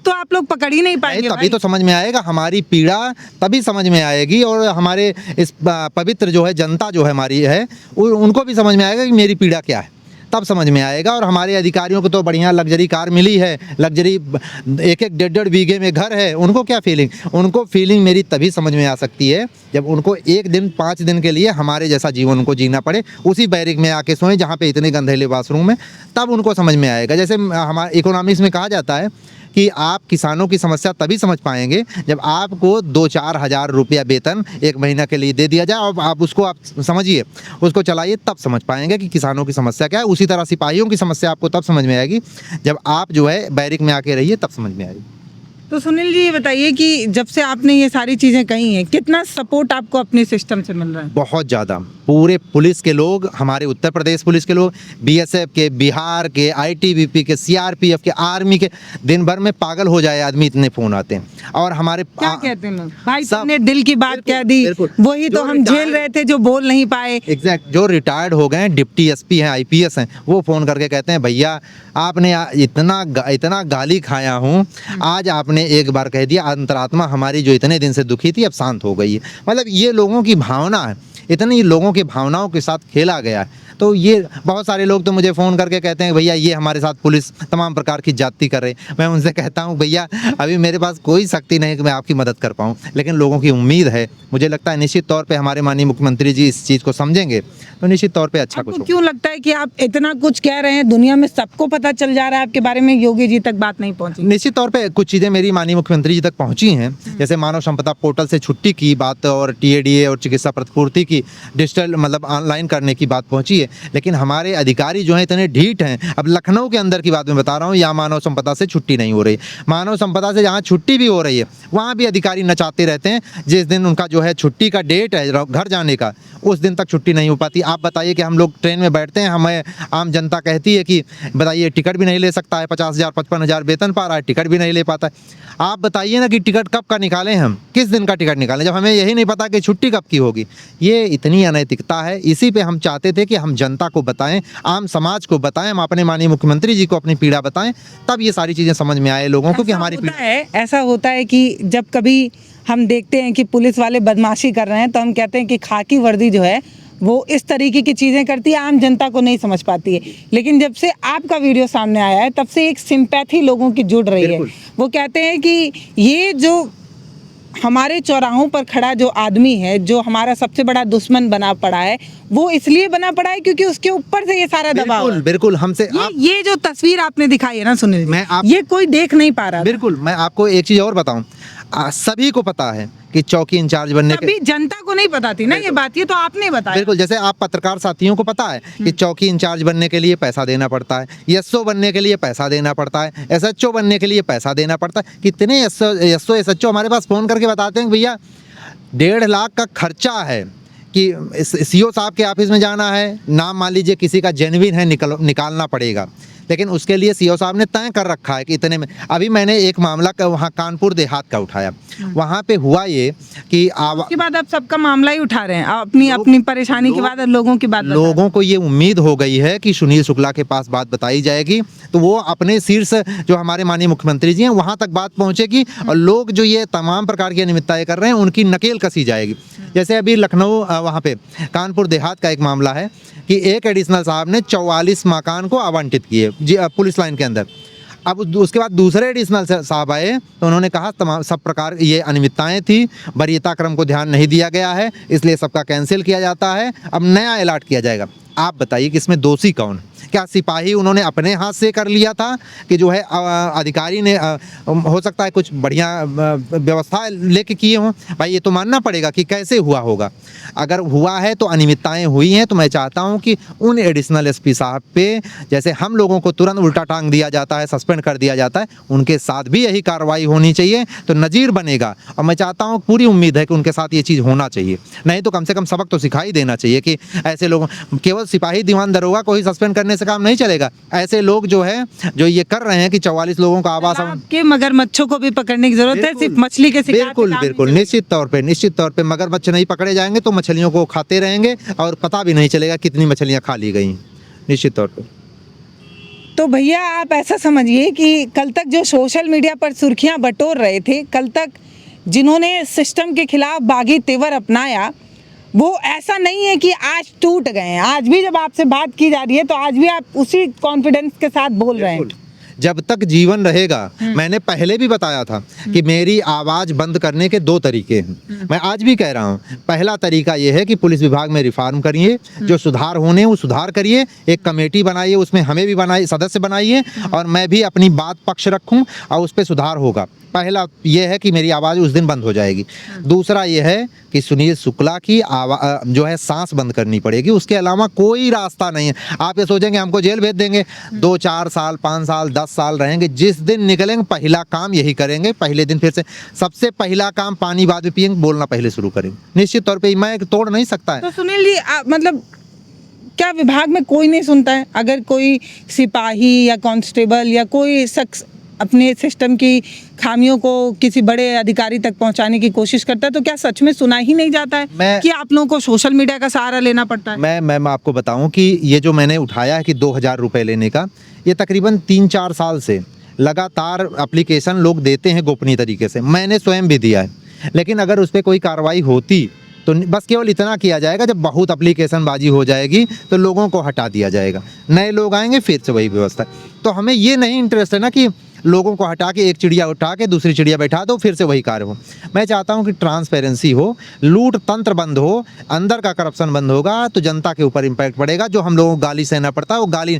तो आप लोग पकड़ ही नहीं पाएंगे। तभी तो समझ में आएगा हमारी पीड़ा, तभी समझ में आएगी। और हमारे इस पवित्र जो है जनता जो है हमारी है, उनको भी समझ में आएगा कि मेरी पीड़ा क्या है, तब समझ में आएगा। और हमारे अधिकारियों को तो बढ़िया लग्जरी कार मिली है, लग्जरी 1-1, 1.5 बीघे में घर है, उनको क्या फीलिंग? उनको फीलिंग मेरी तभी समझ में आ सकती है जब उनको 1 दिन 5 दिन के लिए हमारे जैसा जीवन उनको जीना पड़े, उसी बैरिक में आके सोएं जहाँ पे इतने गंधेले बाथरूम है, तब उनको समझ में आएगा। जैसे हमारे इकोनॉमिक्स में कहा जाता है कि आप किसानों की समस्या तभी समझ पाएंगे जब आपको 2-4 हज़ार रुपया वेतन 1 महीना के लिए दे दिया जाए और आप उसको समझिए, उसको चलाइए, तब समझ पाएंगे कि किसानों की समस्या क्या है। उसी तरह सिपाहियों की समस्या आपको तब समझ में आएगी जब आप जो है बैरिक में आके रहिए, तब समझ में आएगी। तो सुनील जी ये बताइए कि जब से आपने ये सारी चीज़ें कही हैं, कितना सपोर्ट आपको अपने सिस्टम से मिल रहा है? बहुत ज़्यादा। पूरे पुलिस के लोग, हमारे उत्तर प्रदेश पुलिस के लोग, BSF के, बिहार के, ITBP के, CRPF के, आर्मी के, दिन भर में पागल हो जाए आदमी, इतने फ़ोन आते हैं। और हमारे क्या कहते हैं लोग? भाई तुमने दिल की बात कह दी, वही तो हम झेल रहे थे जो बोल नहीं पाए। एग्जैक्ट। जो रिटायर्ड हो गए, डिप्टी SP हैं, IPS हैं, वो फ़ोन करके कहते हैं भैया आपने इतना गाली खाया हूँ, आज आपने एक बार कह दिया, अंतरात्मा हमारी जो इतने दिन से दुखी थी अब शांत हो गई है। मतलब ये लोगों की भावना है, इतनी लोगों की भावनाओं के साथ खेला गया है। तो ये बहुत सारे लोग तो मुझे फ़ोन करके कहते हैं भैया ये हमारे साथ पुलिस तमाम प्रकार की ज्यादती कर रहे हैं। मैं उनसे कहता हूँ भैया अभी मेरे पास कोई शक्ति नहीं कि मैं आपकी मदद कर पाऊँ, लेकिन लोगों की उम्मीद है। मुझे लगता है निश्चित तौर पे हमारे माननीय मुख्यमंत्री जी इस चीज़ को समझेंगे तो निश्चित तौर पे अच्छा कुछ आपको होगा। क्यों लगता है कि आप इतना कुछ कह रहे हैं, दुनिया में सबको पता चल जा रहा है आपके बारे में, योगी जी तक बात नहीं पहुंची? निश्चित तौर पे कुछ चीज़ें मेरी माननीय मुख्यमंत्री जी तक पहुंची हैं, जैसे मानव संपदा पोर्टल से छुट्टी की बात और टीएडीए और चिकित्सा प्रतिपूर्ति की डिजिटल मतलब ऑनलाइन करने की बात पहुंची है। लेकिन हमारे अधिकारी जो हैं इतने ढीठ हैं। अब लखनऊ के अंदर की बात मैं बता रहा हूँ, यहाँ मानव संपदा से छुट्टी नहीं हो रही। मानव संपदा से जहाँ छुट्टी भी हो रही है वहाँ भी अधिकारी नचाते रहते हैं। जिस दिन उनका जो है छुट्टी का डेट है घर जाने का, उस दिन तक छुट्टी नहीं हो पाती। आप बताइए कि हम लोग ट्रेन में बैठते हैं, हमें आम जनता कहती है कि बताइए टिकट भी नहीं ले सकता है, 50,000 55,000 वेतन पा रहा है, टिकट भी नहीं ले पाता है। आप बताइए ना कि टिकट कब का निकालें, हम किस दिन का टिकट निकालें जब हमें यही नहीं पता कि छुट्टी कब की होगी। ये इतनी अनैतिकता है। इसी पे हम चाहते थे कि हम जनता को बताएं, आम समाज को बताएं, हम अपने माननीय मुख्यमंत्री जी को अपनी पीड़ा बताएं, तब ये सारी चीज़ें समझ में आए लोगों को कि हमारी पीड़ा। ऐसा होता है कि जब कभी हम देखते हैं कि पुलिस वाले बदमाशी कर रहे हैं तो हम कहते हैं कि खाकी वर्दी जो है वो इस तरीके की चीज़ें करती है, आम जनता को नहीं समझ पाती है। लेकिन जब से आपका वीडियो सामने आया है तब से एक सिंपैथी लोगों की जुड़ रही है। वो कहते हैं कि ये जो हमारे चौराहों पर खड़ा जो आदमी है, जो हमारा सबसे बड़ा दुश्मन बना पड़ा है, वो इसलिए बना पड़ा है क्योंकि उसके ऊपर से ये सारा दबाव बिल्कुल है। बिल्कुल हमसे ये जो तस्वीर आपने दिखाई है ना सुनील जी, मैं ये कोई देख नहीं पा रहा था। बिल्कुल मैं आपको एक चीज़ और बताऊं, सभी को पता है कि चौकी इंचार्ज बनने के अभी जनता को नहीं पता थी ना ये बात, ये तो आपने बताया। बिल्कुल, जैसे आप पत्रकार साथियों को पता है कि चौकी इंचार्ज बनने के लिए पैसा देना पड़ता है, एसओ बनने के लिए पैसा देना पड़ता है, एसएचओ बनने के लिए पैसा देना पड़ता है। कितने एसओ एसएचओ हमारे पास फ़ोन करके बताते हैं कि भैया 1.5 लाख का खर्चा है कि सीओ साहब के ऑफिस में जाना है, नाम मान लीजिए किसी का जेन्युइन है निकालना पड़ेगा, लेकिन उसके लिए सीओ साहब ने तय कर रखा है कि इतने में। अभी मैंने एक मामला वहाँ कानपुर देहात का उठाया, वहाँ पे हुआ ये कि उसके बाद आप सबका मामला ही उठा रहे हैं, अपनी परेशानी के बाद लोगों की बात लोगों को ये उम्मीद हो गई है कि सुनील शुक्ला के पास बात बताई जाएगी तो वो अपने शीर्ष जो हमारे माननीय मुख्यमंत्री जी हैं वहाँ तक बात पहुँचेगी और लोग जो ये तमाम प्रकार की अनियमितताएं कर रहे हैं उनकी नकेल कसी जाएगी। जैसे अभी लखनऊ वहाँ पे कानपुर देहात का एक मामला है कि एक एडिशनल साहब ने 44 मकान को आवंटित किए पुलिस लाइन के अंदर। अब उसके बाद दूसरे एडिशनल साहब आए तो उन्होंने कहा तमाम सब प्रकार ये अनियमितताएं थी, वरीयता क्रम को ध्यान नहीं दिया गया है, इसलिए सबका कैंसिल किया जाता है, अब नया अलॉट किया जाएगा। आप बताइए कि इसमें दोषी कौन? क्या सिपाही उन्होंने अपने हाथ से कर लिया था कि जो है अधिकारी ने हो सकता है कुछ बढ़िया व्यवस्था लेके किए हों? भाई ये तो मानना पड़ेगा कि कैसे हुआ होगा। अगर हुआ है तो अनियमितताएं हुई हैं तो मैं चाहता हूं कि उन एडिशनल एसपी साहब पे जैसे हम लोगों को तुरंत उल्टा टांग दिया जाता है, सस्पेंड कर दिया जाता है, उनके साथ भी यही कार्रवाई होनी चाहिए तो नज़ीर बनेगा। और मैं चाहता हूँ, पूरी उम्मीद है कि उनके साथ ये चीज़ होना चाहिए, नहीं तो कम से कम सबक तो सिखाई देना चाहिए कि ऐसे लोगों, केवल सिपाही दीवान दरोगा को ही सस्पेंड करने से काम नहीं चलेगा। ऐसे लोग जो है जो ये कर रहे हैं कि 44 लोगों का आवास के मगरमच्छों को भी पकड़ने की जरूरत है, सिर्फ मछली के शिकार बिल्कुल बिल्कुल निश्चित तौर पे मगरमच्छ नहीं पकड़े जाएंगे तो मछलियों को खाते रहेंगे और पता भी नहीं चलेगा कितनी मछलियां खा ली गई निश्चित तौर पे। तो भैया आप ऐसा समझिए कि कल तक जो सोशल मीडिया पर सुर्खियां बटोर रहे थे, कल तक जिन्होंने सिस्टम के खिलाफ बागी तेवर अपनाया, वो ऐसा नहीं है कि आज टूट गए हैं। आज भी जब आपसे बात की जा रही है तो आज भी आप उसी कॉन्फिडेंस के साथ बोल रहे हैं। जब तक जीवन रहेगा, मैंने पहले भी बताया था कि मेरी आवाज़ बंद करने के 2 तरीके हैं। मैं आज भी कह रहा हूँ, पहला तरीका ये है कि पुलिस विभाग में रिफॉर्म करिए, जो सुधार होने वो सुधार करिए, एक कमेटी बनाइए, उसमें हमें भी सदस्य बनाइए और मैं भी अपनी बात पक्ष रखूँ और उस पर सुधार होगा। पहला ये है कि मेरी आवाज़ उस दिन बंद हो जाएगी। दूसरा ये है कि सुनील शुक्ला की जो है सांस बंद करनी पड़ेगी, उसके अलावा कोई रास्ता नहीं है। आप ये सोचेंगे हमको जेल भेज देंगे, 2-4 साल 5 साल 10 साल रहेंगे, जिस दिन निकलेंगे पहला काम यही करेंगे। पहले दिन फिर से सबसे पहला काम पानी बाद में पिएंगे, बोलना पहले शुरू करेंगे। निश्चित तौर पर मैं तोड़ नहीं सकता है। तो सुनील जी मतलब क्या विभाग में कोई नहीं सुनता है? अगर कोई सिपाही या कांस्टेबल या कोई शख्स अपने सिस्टम की खामियों को किसी बड़े अधिकारी तक पहुंचाने की कोशिश करता है तो क्या सच में सुना ही नहीं जाता है कि आप लोगों को सोशल मीडिया का सहारा लेना पड़ता है? मैं आपको बताऊं कि ये जो मैंने उठाया है कि 2,000 रुपये लेने का, ये तकरीबन 3-4 साल से लगातार एप्लीकेशन लोग देते हैं गोपनीय तरीके से। मैंने स्वयं भी दिया है, लेकिन अगर उस पर कोई कार्रवाई होती तो बस केवल इतना किया जाएगा, जब बहुत एप्लीकेशन बाजी हो जाएगी तो लोगों को हटा दिया जाएगा, नए लोग आएंगे फिर से वही व्यवस्था। तो हमें ये नहीं इंटरेस्ट है ना कि लोगों को हटा के एक चिड़िया उठा के दूसरी चिड़िया बैठा दो फिर से वही कार्य हो। मैं चाहता हूँ कि ट्रांसपेरेंसी हो, लूट तंत्र बंद हो, अंदर का करप्शन बंद होगा तो जनता के ऊपर इम्पैक्ट पड़ेगा। जो हम लोगों को गाली सहना पड़ता है वो गाली,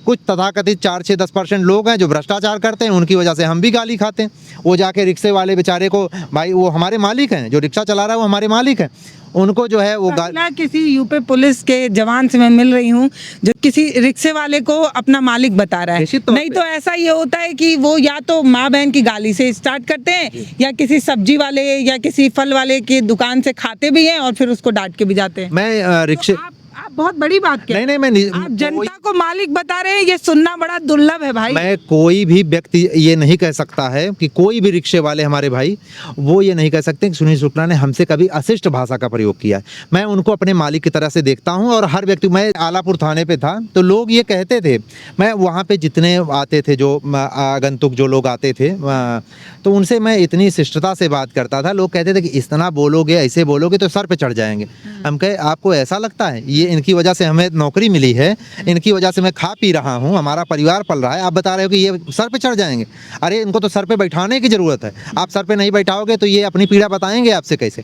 कुछ तथाकथित 4-6-10% लोग हैं जो भ्रष्टाचार करते हैं, उनकी वजह से हम भी गाली खाते हैं। वो जाके रिक्शे वाले बेचारे को, भाई वो हमारे मालिक हैं, जो रिक्शा चला रहा है वो हमारे मालिक हैं, उनको जो है वो किसी यूपी पुलिस के जवान से मैं मिल रही हूँ जो किसी रिक्शे वाले को अपना मालिक बता रहा है। नहीं तो ऐसा ये होता है कि वो या तो माँ बहन की गाली से स्टार्ट करते हैं या किसी सब्जी वाले या किसी फल वाले की दुकान से खाते भी हैं और फिर उसको डांट के भी जाते हैं। मैं रिक्शे आप बहुत बड़ी बात कह नहीं मैं आप जनता को मालिक बता रहे हैं, ये सुनना बड़ा दुर्लभ है भाई। मैं कोई भी व्यक्ति ये नहीं कह सकता है कि कोई भी रिक्शे वाले हमारे भाई वो ये नहीं कह सकते कि सुनील शुक्ला ने हमसे कभी अशिष्ट भाषा का प्रयोग किया है। मैं उनको अपने मालिक की तरह से देखता हूं और हर व्यक्ति, मैं आलापुर थाने पे था तो लोग ये कहते थे, मैं वहाँ पे जितने आते थे जो आगंतुक जो लोग आते थे तो उनसे मैं इतनी शिष्टता से बात करता था, लोग कहते थे कि इतना बोलोगे ऐसे बोलोगे तो सर पे चढ़ जाएंगे। हम कहे आपको ऐसा लगता है, ये इनकी वजह से हमें नौकरी मिली है, इनकी वजह से मैं खा पी रहा हूँ, हमारा परिवार पल रहा है, आप बता रहे हो कि ये सर पे चढ़ जाएंगे। अरे इनको तो सर पे बैठाने की ज़रूरत है, आप सर पे नहीं बैठाओगे तो ये अपनी पीड़ा बताएंगे आपसे कैसे।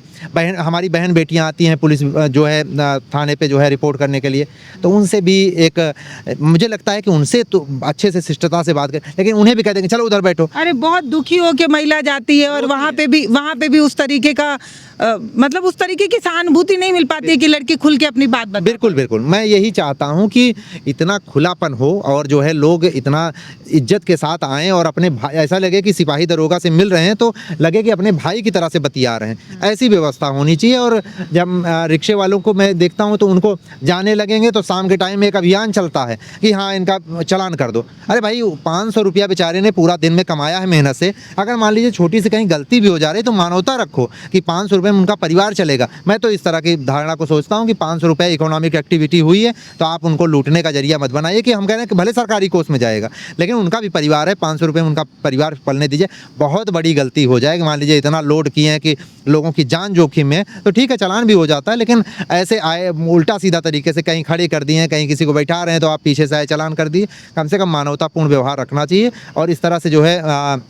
हमारी बहन बेटियाँ आती हैं पुलिस जो है थाने पे जो है रिपोर्ट करने के लिए, तो उनसे भी एक मुझे लगता है कि उनसे तो अच्छे से शिष्टता से बात करें, लेकिन उन्हें भी कह देंगे चलो उधर बैठो। अरे बहुत दुखी हो के महिला जाती है और वहाँ पे भी उस तरीके का मतलब उस तरीके की सहानुभूति नहीं मिल पाती है कि लड़की खुल के अपनी बात बताए। बिल्कुल मैं यही चाहता हूं कि इतना खुलापन हो और जो है लोग इतना इज्जत के साथ आएं और अपने भाई, ऐसा लगे कि सिपाही दरोगा से मिल रहे हैं तो लगे कि अपने भाई की तरह से बतिया रहे हैं, ऐसी व्यवस्था होनी चाहिए। और जब रिक्शे वालों को मैं देखता हूं तो उनको जाने लगेंगे तो शाम के टाइम में एक अभियान चलता है कि हाँ इनका चालान कर दो। अरे भाई 500 रुपया बेचारे ने पूरा दिन में कमाया है मेहनत से, अगर मान लीजिए छोटी सी कहीं गलती भी हो जा रही तो मानवता रखो कि 500 रुपये में उनका परिवार चलेगा। मैं तो इस तरह की धारणा को सोचता हूं कि 500 रुपये इकोनॉमिक एक्टिविटी हुई है तो आप उनको लूटने का जरिया मत बनाइए कि हम कह रहे हैं कि भले सरकारी कोष में जाएगा लेकिन उनका भी परिवार है, 500 रुपये में उनका परिवार पलने दीजिए। बहुत बड़ी गलती हो जाएगी, मान लीजिए इतना लोड किए हैं कि लोगों की जान जोखिम में, तो ठीक है चालान भी हो जाता है, लेकिन ऐसे आए उल्टा सीधा तरीके से कहीं खड़े कर दिए, कहीं किसी को बैठा रहे हैं तो आप पीछे से आए चालान कर दिए। कम से कम मानवतापूर्ण व्यवहार रखना चाहिए और इस तरह से जो है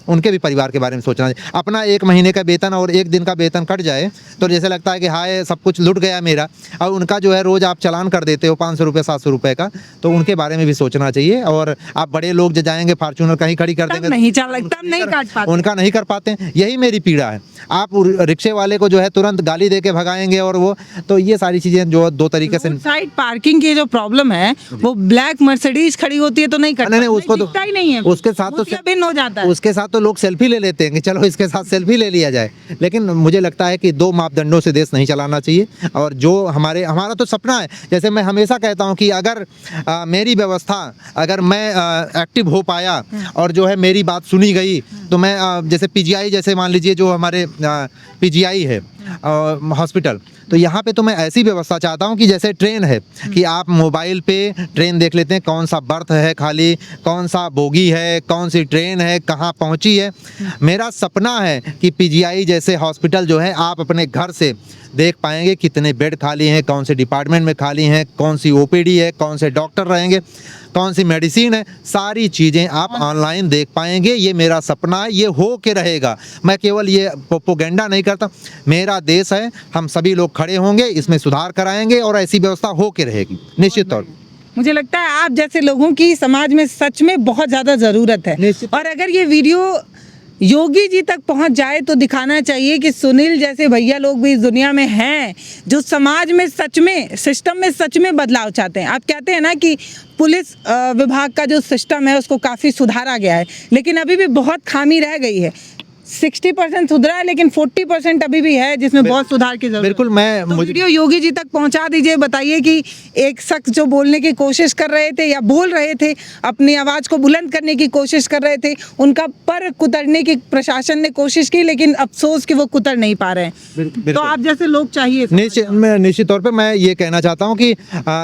उनके भी परिवार के बारे में सोचना चाहिए। अपना 1 महीने का वेतन और 1 दिन का वेतन कट जाए तो जैसे लगता है कि हाय सब कुछ लुट गया मेरा, और उनका जो है रोज़ आप चालान कर देते हो 500 रुपये 700 रुपये का, तो उनके बारे में भी सोचना चाहिए। और आप बड़े लोग जो जाएंगे फॉर्च्यूनर कहीं खड़ी कर देंगे नहीं काट पाते, उनका नहीं कर पाते हैं, यही मेरी पीड़ा है। आप रिक्शे वाले को जो है तुरंत गाली दे के भगाएंगे और वो, तो ये सारी चीज़ें जो 2 तरीके से साइड पार्किंग की जो प्रॉब्लम है वो ब्लैक मर्सिडीज खड़ी होती है तो नहीं करता, नहीं उसको तो ही नहीं है, उसके साथ तो भिन्न हो जाता है, उसके साथ तो लोग सेल्फी ले लेते हैं कि चलो इसके साथ सेल्फी ले लिया जाए। लेकिन मुझे लगता है कि 2 मापदंडों से देश नहीं चलाना चाहिए। और जो हमारा तो सपना है, जैसे मैं हमेशा कहता हूं कि अगर मेरी व्यवस्था, अगर मैं एक्टिव हो पाया और जो है मेरी बात सुनी गई तो मैं जैसे पीजीआई, जैसे मान लीजिए जो हमारे पीजीआई है हॉस्पिटल, तो यहाँ पे तो मैं ऐसी व्यवस्था चाहता हूँ कि जैसे ट्रेन है कि आप मोबाइल पे ट्रेन देख लेते हैं, कौन सा बर्थ है खाली, कौन सा बोगी है, कौन सी ट्रेन है, कहाँ पहुँची है। मेरा सपना है कि पीजीआई जैसे हॉस्पिटल जो है आप अपने घर से देख पाएंगे कितने बेड खाली हैं, कौन से डिपार्टमेंट में खाली हैं, कौन सी ओपीडी है, कौन से डॉक्टर रहेंगे, कौन सी मेडिसिन है, सारी चीज़ें आप ऑनलाइन देख पाएंगे। ये मेरा सपना है, ये हो के रहेगा। मैं केवल ये प्रोपेगेंडा नहीं करता, मेरा देश है, हम सभी लोग खड़े होंगे, इसमें सुधार कराएंगे और ऐसी व्यवस्था हो के रहेगी निश्चित तौर। मुझे लगता है आप जैसे लोगों की समाज में सच में बहुत ज़्यादा ज़रूरत है, और अगर ये वीडियो योगी जी तक पहुंच जाए तो दिखाना चाहिए कि सुनील जैसे भैया लोग भी इस दुनिया में हैं जो समाज में सच में, सिस्टम में सच में बदलाव चाहते हैं। आप कहते हैं ना कि पुलिस विभाग का जो सिस्टम है उसको काफ़ी सुधारा गया है, लेकिन अभी भी बहुत खामी रह गई है। 60% सुधरा है लेकिन 40% अभी भी है जिसमें बहुत सुधार की जरूरत है। बिल्कुल, मैं तो वीडियो योगी जी तक पहुंचा दीजिए। बताइए कि एक शख्स जो बोलने की कोशिश कर रहे थे या बोल रहे थे, अपनी आवाज को बुलंद करने की कोशिश कर रहे थे, उनका पर कुतरने की प्रशासन ने कोशिश की, लेकिन अफसोस कि वो कुतर नहीं पा रहे हैं। तो आप जैसे लोग चाहिए। निश्चित तौर पे मैं ये कहना चाहता हूँ कि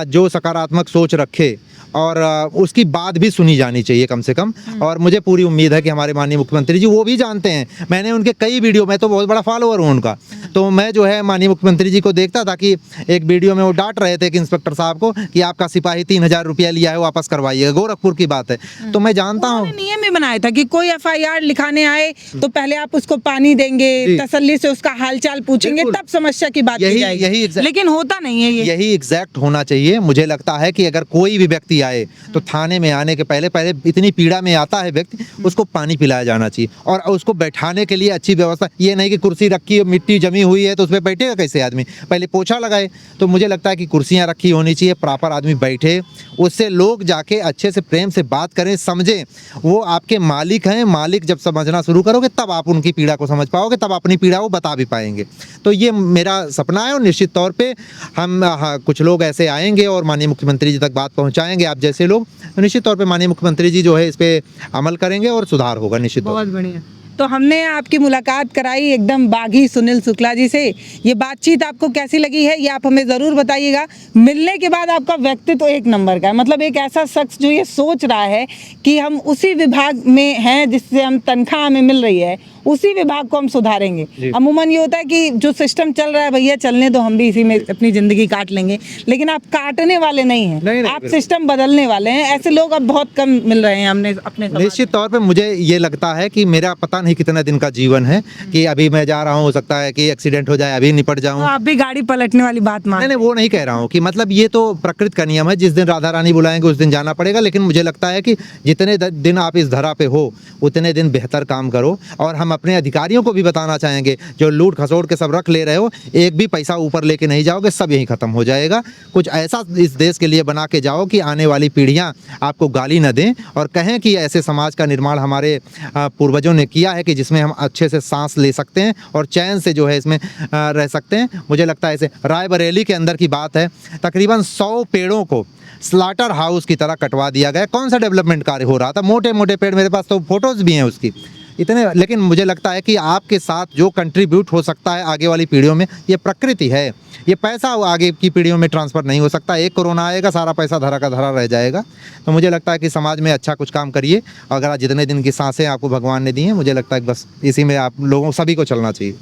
जो सकारात्मक सोच रखे और उसकी बात भी सुनी जानी चाहिए कम से कम। और मुझे पूरी उम्मीद है कि हमारे माननीय मुख्यमंत्री जी वो भी जानते हैं, मैंने उनके कई वीडियो में तो बहुत बड़ा फॉलोअर हूँ उनका, तो मैं जो है माननीय मुख्यमंत्री जी को देखता था कि एक वीडियो में वो डांट रहे थे कि इंस्पेक्टर साहब को कि आपका सिपाही 3,000 रुपया लिया है, वापस करवाइएगा। गोरखपुर की बात है। तो मैं जानता हूँ उन्होंने नियम में बनाया था कि कोई एफआईआर लिखाने आए तो पहले आप उसको पानी देंगे, जी। तसल्ली से उसका हालचाल पूछेंगे, बिल्कुल। तब समस्या की बात की यही- जाएगी। यही exact- लेकिन होता नहीं है ये। यही एग्जैक्ट होना चाहिए। मुझे लगता है कि अगर कोई भी व्यक्ति आए तो थाने में आने के पहले पहले इतनी पीड़ा में आता है व्यक्ति, उसको पानी पिलाया जाना चाहिए और उसको बैठाने के लिए अच्छी व्यवस्था। ये नहीं कि कुर्सी रखी है, मिट्टी जमी हुई है तो उसमें बैठेगा कैसे आदमी, पहले पोछा लगाए। तो मुझे लगता है कि कुर्सियाँ रखी होनी चाहिए, प्रॉपर आदमी बैठे, उससे लोग जाके अच्छे से प्रेम से बात करें, समझें। वो आपके मालिक हैं, मालिक जब समझना शुरू करोगे तब आप उनकी पीड़ा को समझ पाओगे, तब अपनी पीड़ा को बता भी पाएंगे। तो ये मेरा सपना है और निश्चित तौर पे हम कुछ लोग ऐसे आएंगे और माननीय मुख्यमंत्री जी तक बात पहुंचाएंगे, आप जैसे लोग। तो निश्चित तौर पे माननीय मुख्यमंत्री जी जो है इस पे अमल करेंगे और सुधार होगा निश्चित तौर बहुत बढ़िया। तो हमने आपकी मुलाकात कराई एकदम बागी सुनील शुक्ला जी से। ये बातचीत आपको कैसी लगी है ये आप हमें ज़रूर बताइएगा। मिलने के बाद आपका व्यक्तित्व एक नंबर का है, मतलब एक ऐसा शख्स जो ये सोच रहा है कि हम उसी विभाग में हैं जिससे हम तनख्वाह हमें मिल रही है, उसी विभाग को हम सुधारेंगे। अमूमन ये होता है कि जो सिस्टम चल रहा है भैया चलने दो, हम भी इसी में अपनी ज़िंदगी काट लेंगे, लेकिन आप काटने वाले नहीं हैं, नहीं, आप सिस्टम बदलने वाले हैं। ऐसे लोग अब बहुत कम मिल रहे हैं हमने अपने समाज में। निश्चित तौर पे मुझे ये लगता है कि मेरा पता नहीं कितना दिन का जीवन है कि अभी मैं जा रहा हूँ, हो सकता है कि एक्सीडेंट हो जाए, अभी निपट तो जाऊँ। आप भी गाड़ी पलटने वाली बात मान। नहीं नहीं, वो नहीं कह रहा हूँ कि मतलब ये तो प्रकृति का नियम है, जिस दिन राधा रानी बुलाएंगे उस दिन जाना पड़ेगा। लेकिन मुझे लगता है कि जितने दिन आप इस धरा पे हो उतने दिन बेहतर काम करो। और हम अपने अधिकारियों को भी बताना चाहेंगे, जो लूट खसोट के सब रख ले रहे हो, एक भी पैसा ऊपर लेके नहीं जाओगे, सब यहीं खत्म हो जाएगा। कुछ ऐसा इस देश के लिए बना के जाओ कि आने वाली पीढ़ियां आपको गाली न दें और कहें कि ऐसे समाज का निर्माण हमारे पूर्वजों ने किया है कि जिसमें हम अच्छे से सांस ले सकते हैं और चैन से जो है इसमें रह सकते हैं। मुझे लगता है ऐसे रायबरेली के अंदर की बात है, तकरीबन 100 पेड़ों को स्लाटर हाउस की तरह कटवा दिया गया। कौन सा डेवलपमेंट कार्य हो रहा था? मोटे मोटे पेड़, मेरे पास तो फोटोज़ भी हैं उसकी इतने। लेकिन मुझे लगता है कि आपके साथ जो कंट्रीब्यूट हो सकता है आगे वाली पीढ़ियों में, ये प्रकृति है। ये पैसा आगे की पीढ़ियों में ट्रांसफ़र नहीं हो सकता। एक कोरोना आएगा, सारा पैसा धरा का धरा रह जाएगा। तो मुझे लगता है कि समाज में अच्छा कुछ काम करिए। अगर आज जितने दिन की सांसें आपको भगवान ने दी हैं, मुझे लगता है कि बस इसी में आप लोगों सभी को चलना चाहिए।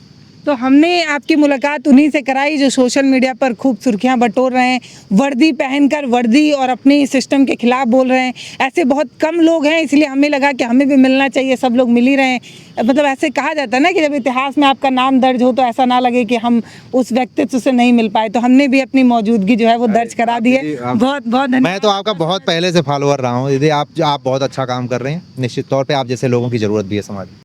तो हमने आपकी मुलाकात उन्हीं से कराई जो सोशल मीडिया पर खूब सुर्खियां बटोर रहे हैं, वर्दी पहनकर वर्दी और अपने सिस्टम के खिलाफ बोल रहे हैं। ऐसे बहुत कम लोग हैं, इसलिए हमें लगा कि हमें भी मिलना चाहिए। सब लोग मिल ही रहे हैं। मतलब ऐसे कहा जाता है ना कि जब इतिहास में आपका नाम दर्ज हो तो ऐसा ना लगे कि हम उस व्यक्तित्व से नहीं मिल पाए। तो हमने भी अपनी मौजूदगी जो है वो दर्ज करा दी है। बहुत बहुत धन्यवाद। मैं तो आपका बहुत पहले से फॉलोअर रहा हूँ। यदि आप बहुत अच्छा काम कर रहे हैं, निश्चित तौर पे आप जैसे लोगों की ज़रूरत भी है समाज में।